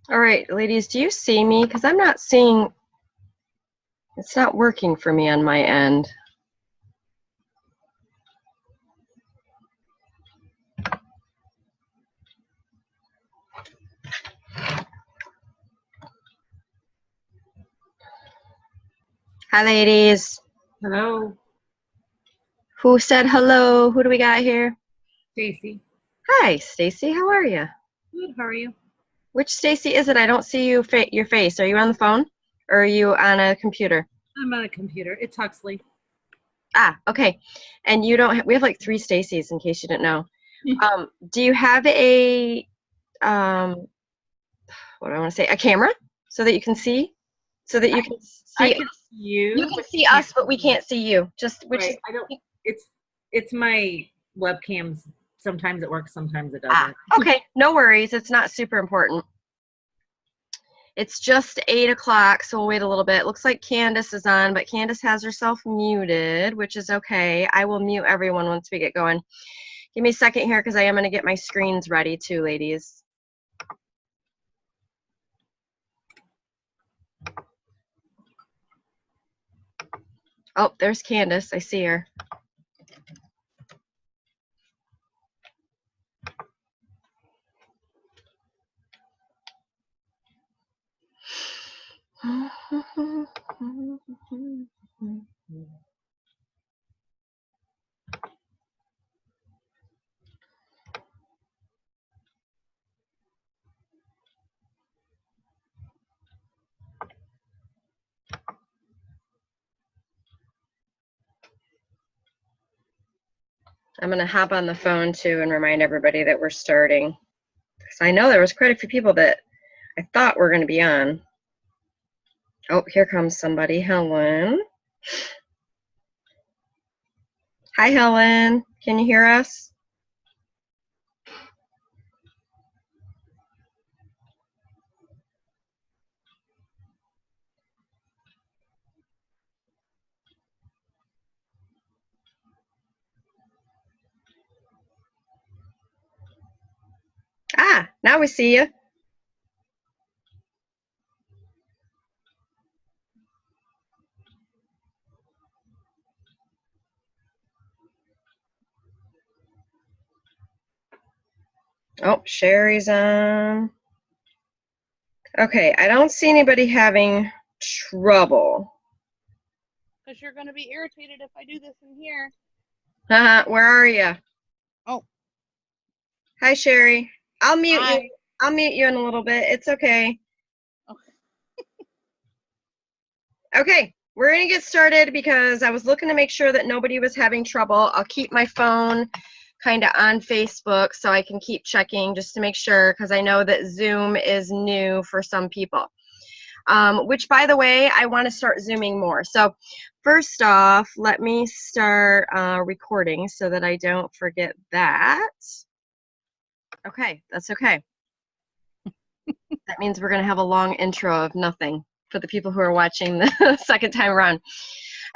All right, ladies, do you see me? Because I'm not seeing, it's not working for me on my end. Hi, ladies. Hello, Who said hello? Who do we got here? Stacy. Hi, Stacy. How are you? Good. How are you? Which Stacy is it? I don't see you your face. Are you on the phone or are you on a computer? I'm on a computer. It's Huxley. Ah, okay. And you don't we have like 3 Stacys in case you didn't know. Do you have a what do I want to say? A camera so that you can see? So that you can I see can see you you, can but see you can't us, but see we me. can't see you. Just which is Right. I don't. It's my webcams. Sometimes it works. Sometimes it ah, doesn't. okay. No worries. It's not super important. It's just 8 o'clock, so we'll wait a little bit. Looks like Candace is on, but Candace has herself muted, which is okay. I will mute everyone once we get going. Give me a second here because I am going to get my screens ready too, ladies. Oh, there's Candace. I see her. I'm going to hop on the phone too and remind everybody that we're starting. Because I know there was quite a few people that I thought were going to be on. Oh, here comes somebody. Helen. Hi, Helen. Can you hear us? Ah, now we see you. Oh, Sherry's on. Okay, I don't see anybody having trouble. Because you're going to be irritated if I do this in here. Where are you? Oh. Hi, Sherry. I'll mute Hi. you. I'll mute you in a little bit. It's okay. Okay, we're going to get started because I was looking to make sure that nobody was having trouble. I'll keep my phone kind of on Facebook so I can keep checking just to make sure because I know that Zoom is new for some people. Which, by the way, I want to start Zooming more. So first off, let me start recording so that I don't forget that. Okay, that's okay. That means we're going to have a long intro of nothing for the people who are watching the second time around.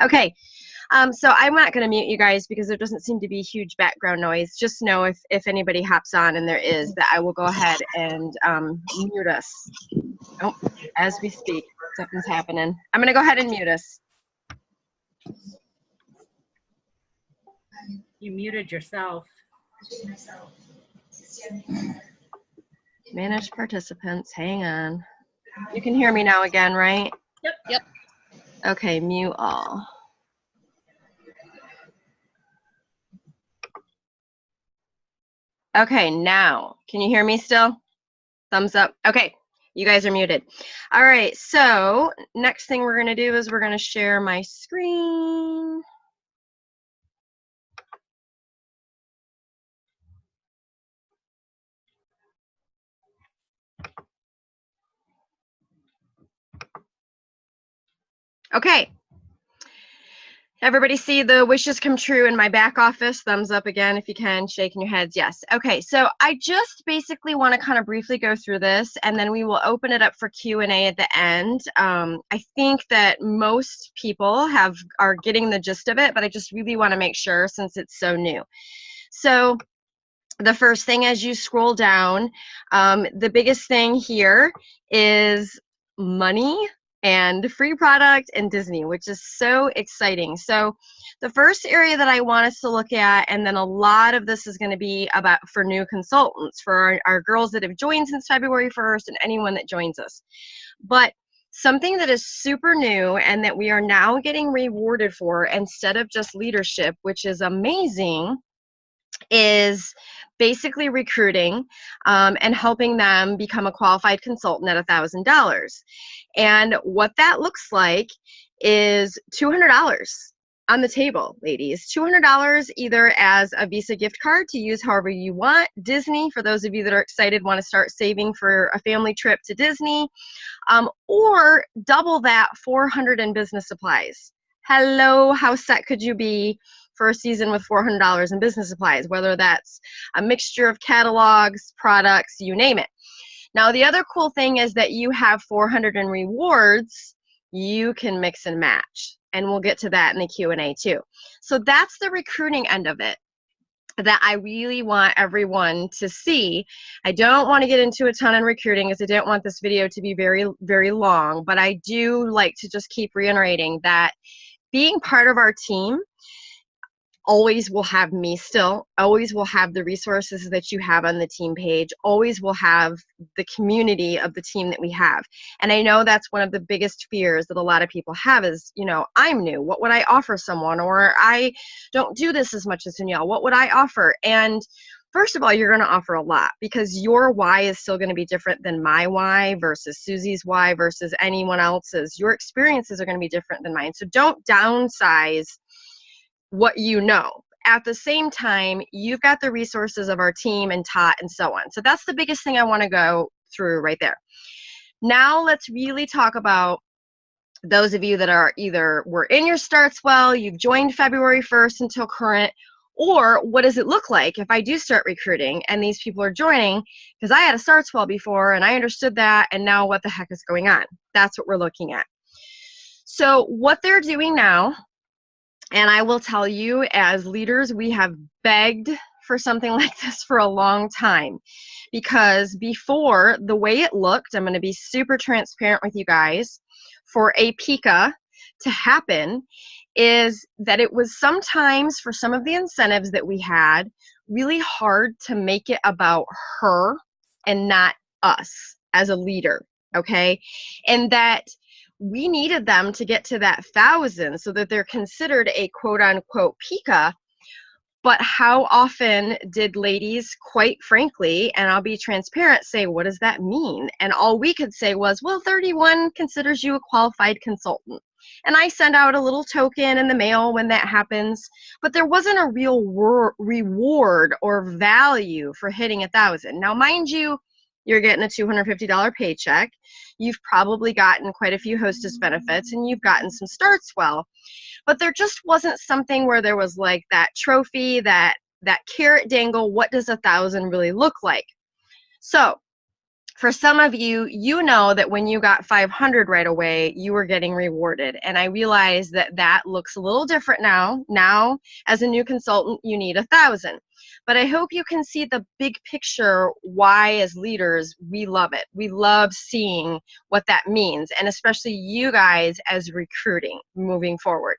Okay, so I'm not going to mute you guys because there doesn't seem to be huge background noise. Just know if anybody hops on, and there is, that I will go ahead and mute us. Oh, as we speak, something's happening. I'm going to go ahead and mute us. You muted yourself. Manage participants. Hang on. You can hear me now again, right? Yep. Okay, mute all. Okay, now, can you hear me still? Thumbs up. Okay, you guys are muted. All right, so next thing we're going to do is we're going to share my screen. Okay. Everybody see the wishes come true in my back office? Thumbs up again if you can, shaking your heads, yes. Okay, so I just basically want to kind of briefly go through this, and then we will open it up for Q&A at the end. I think that most people are getting the gist of it, but I just really want to make sure since it's so new. So the first thing as you scroll down, the biggest thing here is money and free product and Disney, which is so exciting. So the first area that I want us to look at, and then a lot of this is going to be about for new consultants, for our girls that have joined since February 1st and anyone that joins us. But something that is super new and that we are now getting rewarded for instead of just leadership, which is amazing, is basically recruiting and helping them become a qualified consultant at $1,000. And what that looks like is $200 on the table, ladies. $200 either as a Visa gift card to use however you want. Disney, for those of you that are excited, want to start saving for a family trip to Disney, or double that, $400 in business supplies. Hello, how set could you be for a season with $400 in business supplies, whether that's a mixture of catalogs, products, you name it. Now, the other cool thing is that you have $400 in rewards you can mix and match, and we'll get to that in the Q&A too. So that's the recruiting end of it that I really want everyone to see. I don't want to get into a ton in recruiting because I don't want this video to be very, very long, but I do like to just keep reiterating that being part of our team always will have me still, always will have the resources that you have on the team page, always will have the community of the team that we have. And I know that's one of the biggest fears that a lot of people have is, you know, I'm new, what would I offer someone? Or I don't do this as much as Danielle, what would I offer? And first of all, you're going to offer a lot because your why is still going to be different than my why versus Susie's why versus anyone else's. Your experiences are going to be different than mine. So don't downsize what you know. At the same time, you've got the resources of our team and Tot and so on. So that's the biggest thing I want to go through right there. Now let's really talk about those of you that are either were in your starts well, you've joined February 1st until current, or what does it look like if I do start recruiting and these people are joining because I had a starts well before and I understood that, and now what the heck is going on? That's what we're looking at. So what they're doing now, and I will tell you, as leaders, we have begged for something like this for a long time, because before, the way it looked, I'm going to be super transparent with you guys, for a PICA to happen is that it was sometimes, for some of the incentives that we had, really hard to make it about her and not us as a leader, okay? And that we needed them to get to that 1,000 so that they're considered a quote-unquote PICA. But how often did ladies, quite frankly, and I'll be transparent, say, what does that mean? And all we could say was, well, 31 considers you a qualified consultant. And I send out a little token in the mail when that happens, but there wasn't a real reward or value for hitting 1,000. Now, mind you, you're getting a $250 paycheck. You've probably gotten quite a few hostess benefits, and you've gotten some starts well. But there just wasn't something where there was like that trophy, that carrot dangle. What does 1,000 really look like? So for some of you, you know that when you got 500 right away, you were getting rewarded. And I realize that that looks a little different now. Now, as a new consultant, you need 1,000. But I hope you can see the big picture why, as leaders, we love it. We love seeing what that means, and especially you guys as recruiting moving forward.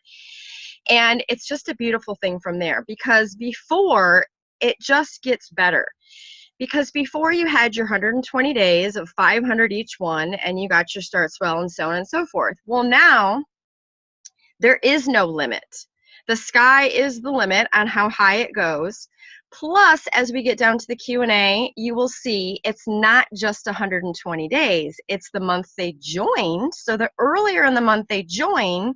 And it's just a beautiful thing from there, because before, it just gets better. Because before you had your 120 days of 500 each one, and you got your starts well and so on and so forth. Well, now there is no limit. The sky is the limit on how high it goes. Plus, as we get down to the Q&A, you will see it's not just 120 days. It's the month they joined. So the earlier in the month they join,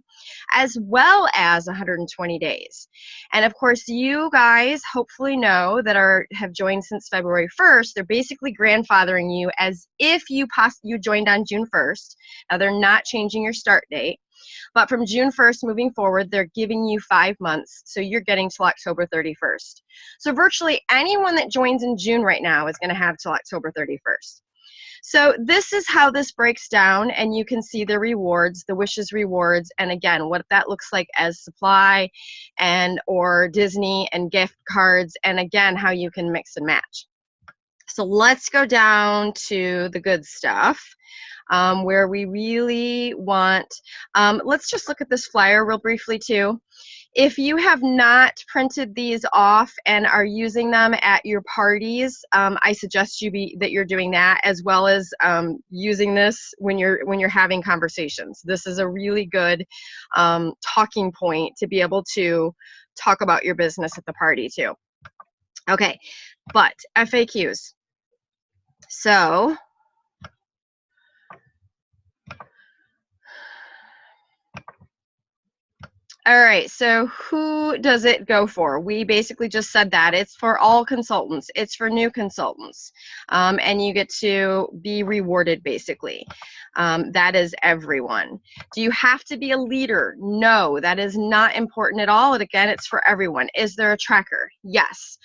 as well as 120 days. And of course, you guys hopefully know that have joined since February 1st. They're basically grandfathering you as if you joined on June 1st. Now, they're not changing your start date. But from June 1st moving forward, they're giving you 5 months. So you're getting till October 31st. So virtually anyone that joins in June right now is going to have till October 31st. So this is how this breaks down, and you can see the rewards, the wishes rewards, and again, what that looks like as supply and or Disney and gift cards, and again, how you can mix and match. So let's go down to the good stuff. Where we really want, let's just look at this flyer real briefly too. If you have not printed these off and are using them at your parties, I suggest that you're doing that, as well as using this when you're having conversations. This is a really good talking point to be able to talk about your business at the party too. Okay, but FAQs. So all right, so who does it go for? We basically just said that. It's for all consultants. It's for new consultants. And you get to be rewarded, basically. That is everyone. Do you have to be a leader? No, that is not important at all. And again, it's for everyone. Is there a tracker? Yes.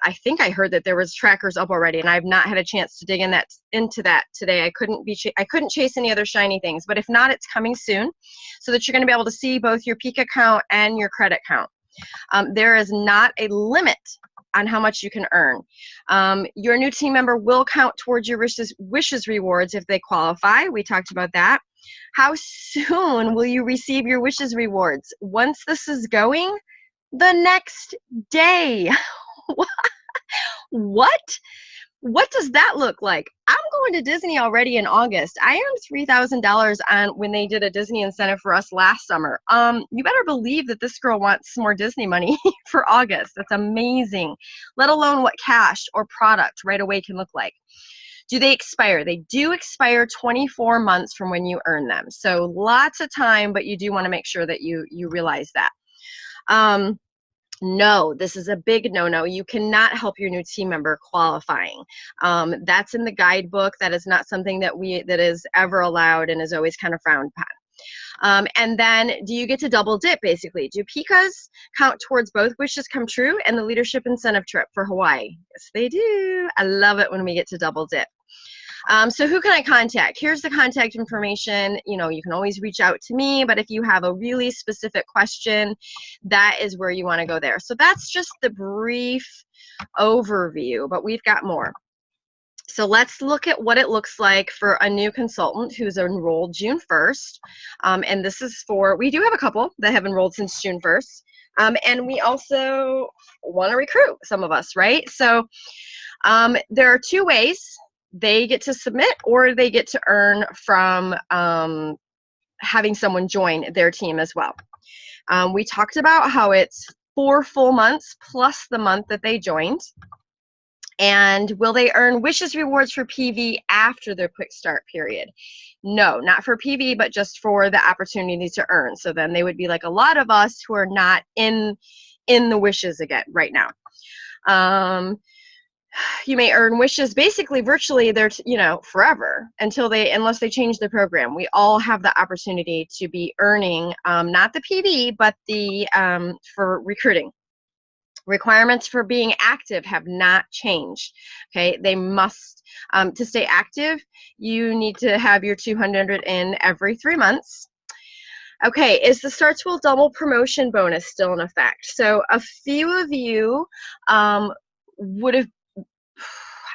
I think I heard that there was trackers up already, and I've not had a chance to dig into that today. I couldn't chase any other shiny things, but if not, it's coming soon, so that you're going to be able to see both your peak account and your credit count. There is not a limit on how much you can earn. Your new team member will count towards your wishes rewards if they qualify. We talked about that. How soon will you receive your wishes rewards? Once this is going, the next day. What does that look like? I'm going to Disney already in August. I earned $3,000 on when they did a Disney incentive for us last summer. You better believe that this girl wants some more Disney money for August. That's amazing. Let alone what cash or product right away can look like. Do they expire? They do expire 24 months from when you earn them. So lots of time, but you do want to make sure that you realize that. No, this is a big no-no. You cannot help your new team member qualifying. That's in the guidebook. That is not something that is ever allowed and is always kind of frowned upon. And then, do you get to double dip, basically? Do PICAs count towards both wishes come true and the leadership incentive trip for Hawaii? Yes, they do. I love it when we get to double dip. So who can I contact? Here's the contact information. You can always reach out to me, but if you have a really specific question, that is where you want to go there. So that's just the brief overview, but we've got more. So let's look at what it looks like for a new consultant who's enrolled June 1st. And this is we do have a couple that have enrolled since June 1st. And we also want to recruit some of us, right? So there are two ways. They get to submit, or they get to earn from having someone join their team as well. We talked about how it's 4 full months plus the month that they joined. And will they earn wishes rewards for PV after their quick start period? No, not for PV, but just for the opportunity to earn. So then they would be like a lot of us who are not in the wishes again right now. You may earn wishes basically virtually forever unless they change the program. We all have the opportunity to be earning not the PV, but the for recruiting. Requirements for being active have not changed. Okay, they must to stay active, you need to have your 200 in every 3 months. Okay, is the Starts Will Double promotion bonus still in effect? So a few of you would have,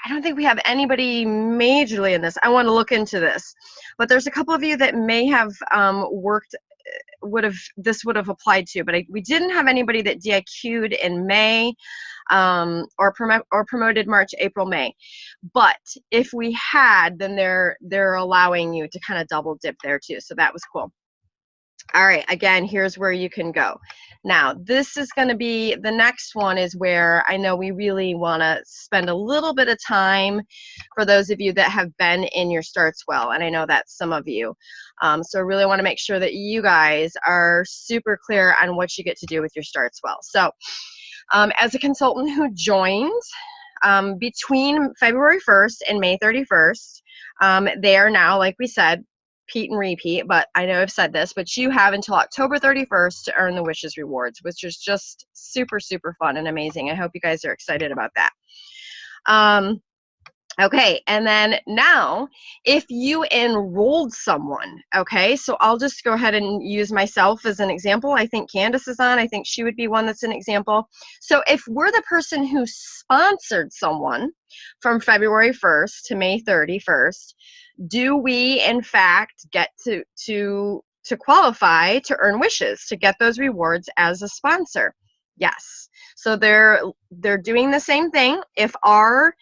I don't think we have anybody majorly in this. I want to look into this, but there's a couple of you that may have this would have applied to, but we didn't have anybody that DIQ'd in May or promoted March, April, May. But if we had, then they're allowing you to kind of double dip there too. So that was cool. All right, again, here's where you can go. Now, this is going to be, the next one is where I know we really want to spend a little bit of time for those of you that have been in your Starts Well, and I know that's some of you. So I really want to make sure that you guys are super clear on what you get to do with your Starts Well. So as a consultant who joined between February 1st and May 31st, they are now, like we said, repeat and repeat, but I know I've said this, but you have until October 31st to earn the wishes rewards, which is just super, super fun and amazing. I hope you guys are excited about that. Okay, and then now, if you enrolled someone, okay, so I'll just go ahead and use myself as an example. I think Candace is on. I think she would be one that's an example. So if we're the person who sponsored someone from February 1st to May 31st, do we in fact get to qualify to earn wishes, to get those rewards as a sponsor? Yes. So they're doing the same thing. If our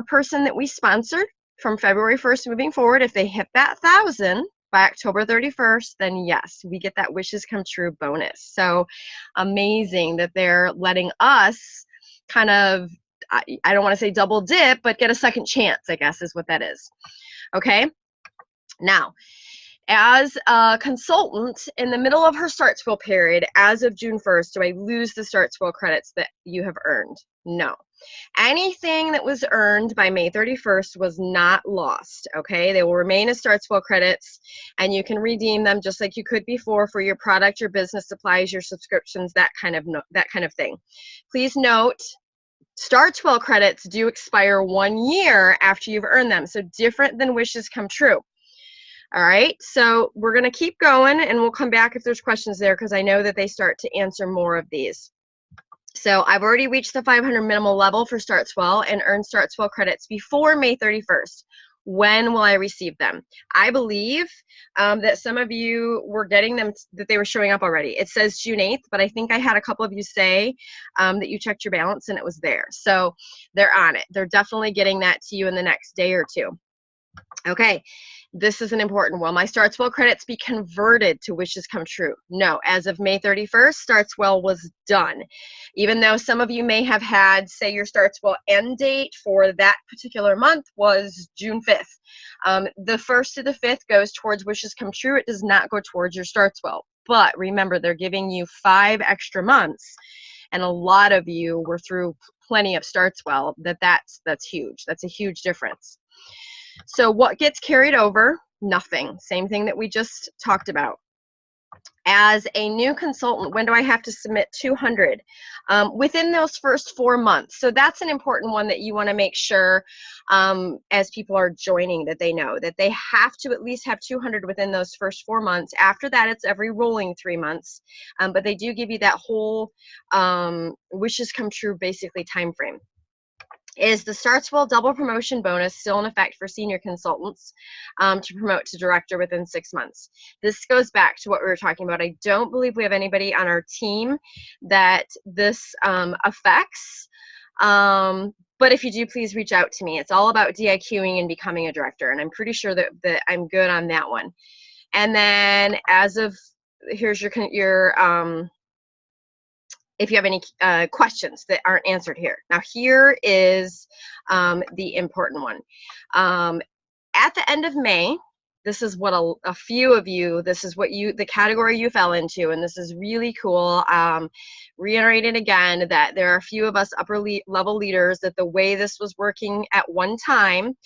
person that we sponsored from February 1st moving forward, if they hit that 1,000 by October 31st, then yes, we get that wishes come true bonus. So amazing that they're letting us kind of, I don't want to say double dip, but get a second chance, I guess is what that is. Okay. Now, as a consultant in the middle of her start school period, as of June 1st, do I lose the start school credits that you have earned? No. Anything that was earned by May 31st was not lost, okay? They will remain as start school credits, and you can redeem them just like you could before for your product, your business supplies, your subscriptions, that kind of thing. Please note, start school credits do expire 1 year after you've earned them, so different than wishes come true. All right, so we're going to keep going, and we'll come back if there's questions there, because I know that they start to answer more of these. So I've already reached the 500 minimal level for Start Swell and earned Start Swell credits before May 31st. When will I receive them? I believe that some of you were getting them, that they were showing up already. It says June 8th, but I think I had a couple of you say that you checked your balance and it was there. So they're on it. They're definitely getting that to you in the next day or two. Okay, this is an important one. My Start Swell credits be converted to wishes come true? No, as of May 31st, Start Swell was done. Even though some of you may have had, say your Start Swell end date for that particular month was June 5th. The 1st to the 5th goes towards wishes come true. It does not go towards your Start Swell. But remember, they're giving you 5 extra months. And a lot of you were through plenty of Start Swell. That's huge. That's a huge difference. So what gets carried over? Nothing. Same thing that we just talked about. As a new consultant, when do I have to submit 200? Within those first 4 months. So that's an important one that you want to make sure as people are joining that they know that they have to at least have 200 within those first 4 months. After that, it's every rolling 3 months. But they do give you that whole wishes come true basically time frame. Is the Start Swell double promotion bonus still in effect for senior consultants to promote to director within 6 months? This goes back to what we were talking about. I don't believe we have anybody on our team that this affects. But if you do, please reach out to me. It's all about DIQing and becoming a director, and I'm pretty sure that I'm good on that one. And then as of, here's your if you have any questions that aren't answered here. Now here is the important one. At the end of May, this is what a few of you, this is what the category you fell into, and this is really cool. Reiterating again that there are a few of us upper level leaders that the way this was working at one time,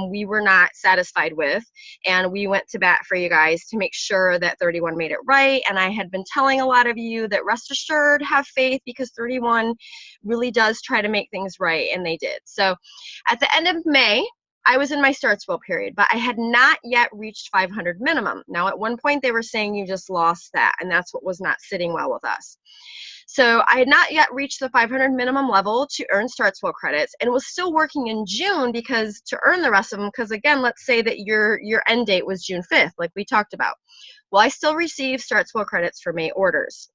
we were not satisfied with, and we went to bat for you guys to make sure that 31 made it right. And I had been telling a lot of you that rest assured, have faith, because 31 really does try to make things right, and they did. So at the end of May, I was in my Start Swell period, but I had not yet reached 500 minimum. Now, at one point, they were saying you just lost that, and that's what was not sitting well with us. So I had not yet reached the 500 minimum level to earn Start Swell credits, and was still working in June because to earn the rest of them, because again, let's say that your end date was June 5th, like we talked about. Well, I still received Start Swell credits for May orders.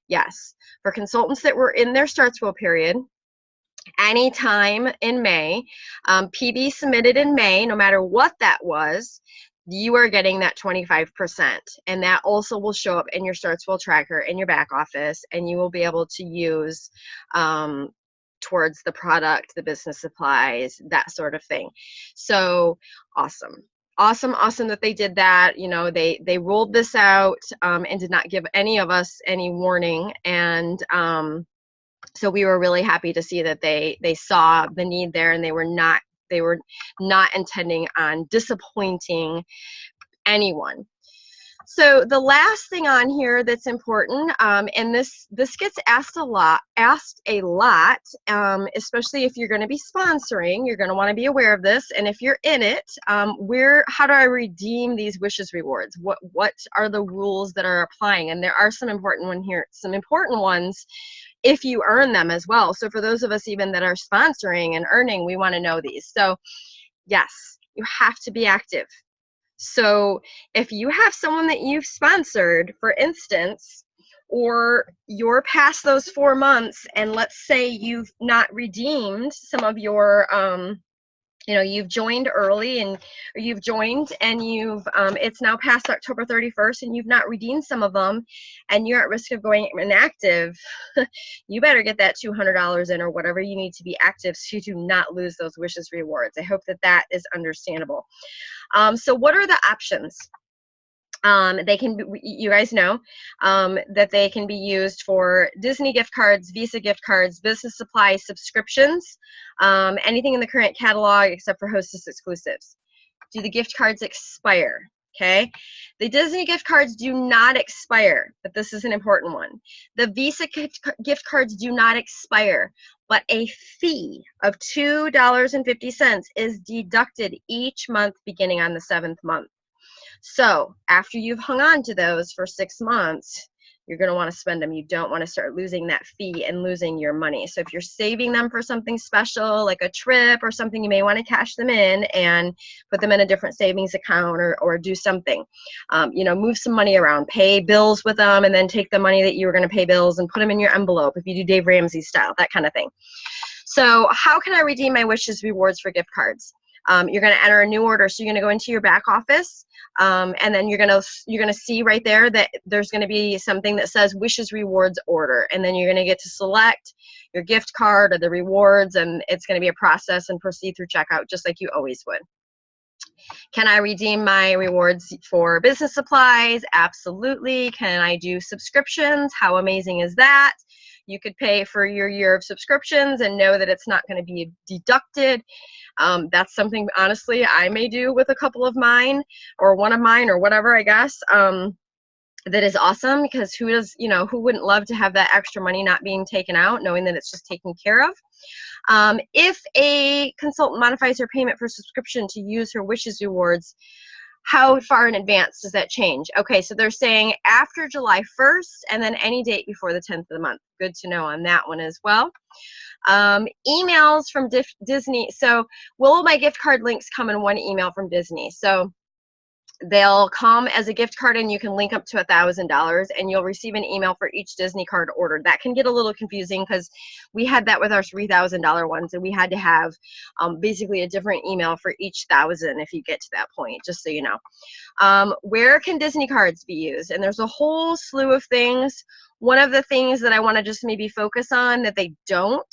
Yes, for consultants that were in their Start Swell period, anytime in May, PB submitted in May, no matter what that was, you are getting that 25%. And that also will show up in your Start Swell tracker in your back office, and you will be able to use towards the product, the business supplies, that sort of thing. So awesome. Awesome that they did that. You know, they rolled this out and did not give any of us any warning. And so we were really happy to see that they saw the need there, and they were not intending on disappointing anyone. So the last thing on here that's important, and this gets asked a lot, especially if you're going to be sponsoring, you're going to want to be aware of this. And if you're in it, how do I redeem these wishes rewards? What are the rules that are applying? And there are some important ones if you earn them as well. So for those of us even that are sponsoring and earning, we want to know these. So yes, you have to be active. So if you have someone that you've sponsored, for instance, or you're past those 4 months and let's say you've not redeemed some of your, you've joined early or you've joined and it's now past October 31st and you've not redeemed some of them and you're at risk of going inactive, you better get that $200 in or whatever you need to be active so you do not lose those wishes rewards. I hope that is understandable. So what are the options? They can, you guys know that they can be used for Disney gift cards, Visa gift cards, business supplies, subscriptions, anything in the current catalog except for Hostess exclusives. Do the gift cards expire? Okay, the Disney gift cards do not expire, but this is an important one. The Visa gift cards do not expire, but a fee of $2.50 is deducted each month beginning on the 7th month. So after you've hung on to those for 6 months, you're going to want to spend them. You don't want to start losing that fee and losing your money. So if you're saving them for something special, like a trip or something, you may want to cash them in and put them in a different savings account or do something. Move some money around, pay bills with them, and then take the money that you were going to pay bills and put them in your envelope if you do Dave Ramsey style, that kind of thing. So how can I redeem my wishes rewards for gift cards? You're going to enter a new order. So you're going to go into your back office, and then you're going to see right there that there's going to be something that says wishes rewards order, and then you're going to get to select your gift card or the rewards, and it's going to be a process and proceed through checkout just like you always would. Can I redeem my rewards for business supplies? Absolutely. Can I do subscriptions? How amazing is that? You could pay for your year of subscriptions and know that it's not going to be deducted. That's something, honestly, I may do with a couple of mine or one of mine or whatever, I guess. That is awesome because who wouldn't love to have that extra money not being taken out, knowing that it's just taken care of? If a consultant modifies her payment for subscription to use her wishes rewards, how far in advance does that change? Okay, so they're saying after July 1st and then any date before the 10th of the month. Good to know on that one as well. Emails from Disney. So will my gift card links come in one email from Disney? So they'll come as a gift card and you can link up to $1,000 and you'll receive an email for each Disney card ordered. That can get a little confusing because we had that with our $3,000 ones and we had to have basically a different email for each 1,000 if you get to that point, just so you know. Where can Disney cards be used? And there's a whole slew of things. One of the things that I want to just maybe focus on that they don't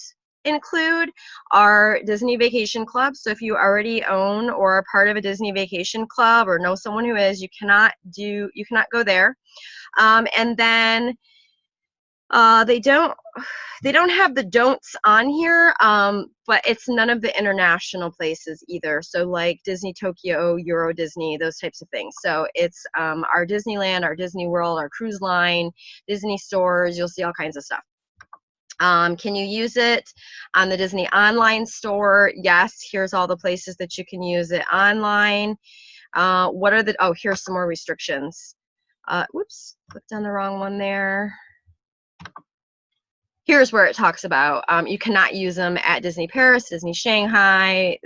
include are Disney Vacation Clubs. So if you already own or are part of a Disney Vacation Club or know someone who is, you cannot go there. And then they don't have the don'ts on here, but it's none of the international places either. So like Disney Tokyo, Euro Disney, those types of things. So it's our Disneyland, our Disney World, our cruise line, Disney stores. You'll see all kinds of stuff. Can you use it on the Disney online store? Yes, here's all the places that you can use it online. Here's some more restrictions. Whoops, clicked on the wrong one there. Here's where it talks about you cannot use them at Disney Paris, Disney Shanghai.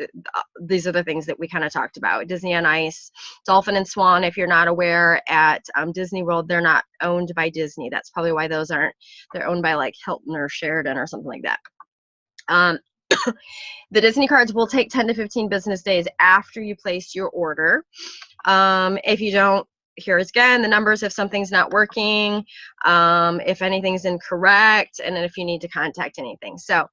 These are the things that we kind of talked about. Disney on Ice, Dolphin and Swan, if you're not aware, at Disney World, they're not owned by Disney. That's probably why those aren't. They're owned by like Hilton or Sheraton or something like that. The Disney cards will take 10 to 15 business days after you place your order. If you don't, here's again the numbers if something's not working, if anything's incorrect, and then if you need to contact anything. So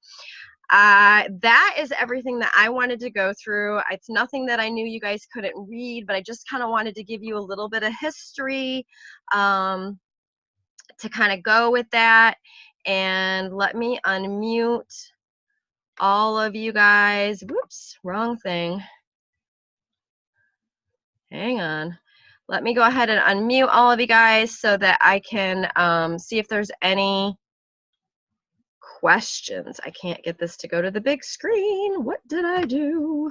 that is everything that I wanted to go through. It's nothing that I knew you guys couldn't read, but I just kind of wanted to give you a little bit of history to kind of go with that. And let me unmute all of you guys. Whoops, wrong thing. Hang on. Let me go ahead and unmute all of you guys so that I can see if there's any questions. I can't get this to go to the big screen. What did I do?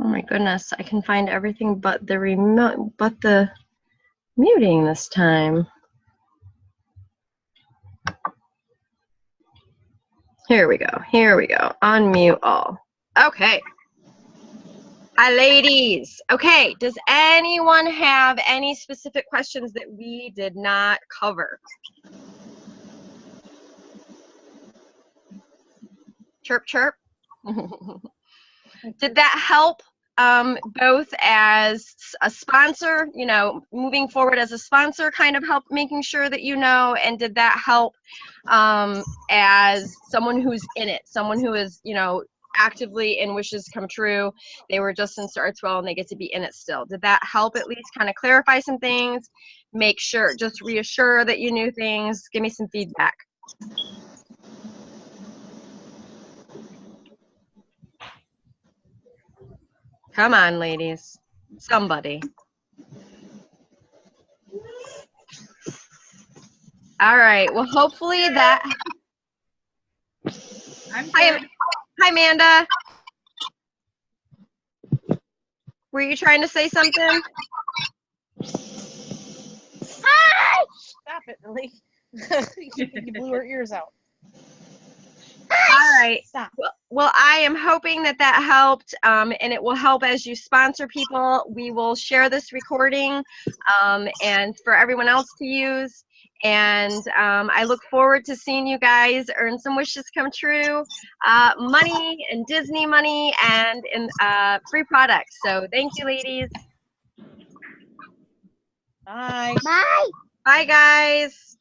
Oh my goodness, I can find everything but the remote, but the muting this time. Here we go. Here we go. Unmute all. Okay. Hi, ladies. Okay. Does anyone have any specific questions that we did not cover? Chirp, chirp. Did that help both as a sponsor, you know, moving forward as a sponsor, kind of help making sure that you know, and did that help as someone who's in it, someone who is, you know, actively in Wishes Come True? They were just in Starts Well and they get to be in it still. Did that help at least kind of clarify some things, make sure, just reassure that you knew things? Give me some feedback. Come on, ladies. Somebody. All right. Well, hopefully that. Hi, Amanda. Were you trying to say something? Hi! Stop it, Lily. You blew her ears out. All right. Stop. Well, I am hoping that that helped, and it will help as you sponsor people. We will share this recording and for everyone else to use. And I look forward to seeing you guys earn some wishes come true, money and Disney money and free products. So thank you, ladies. Bye. Bye, guys.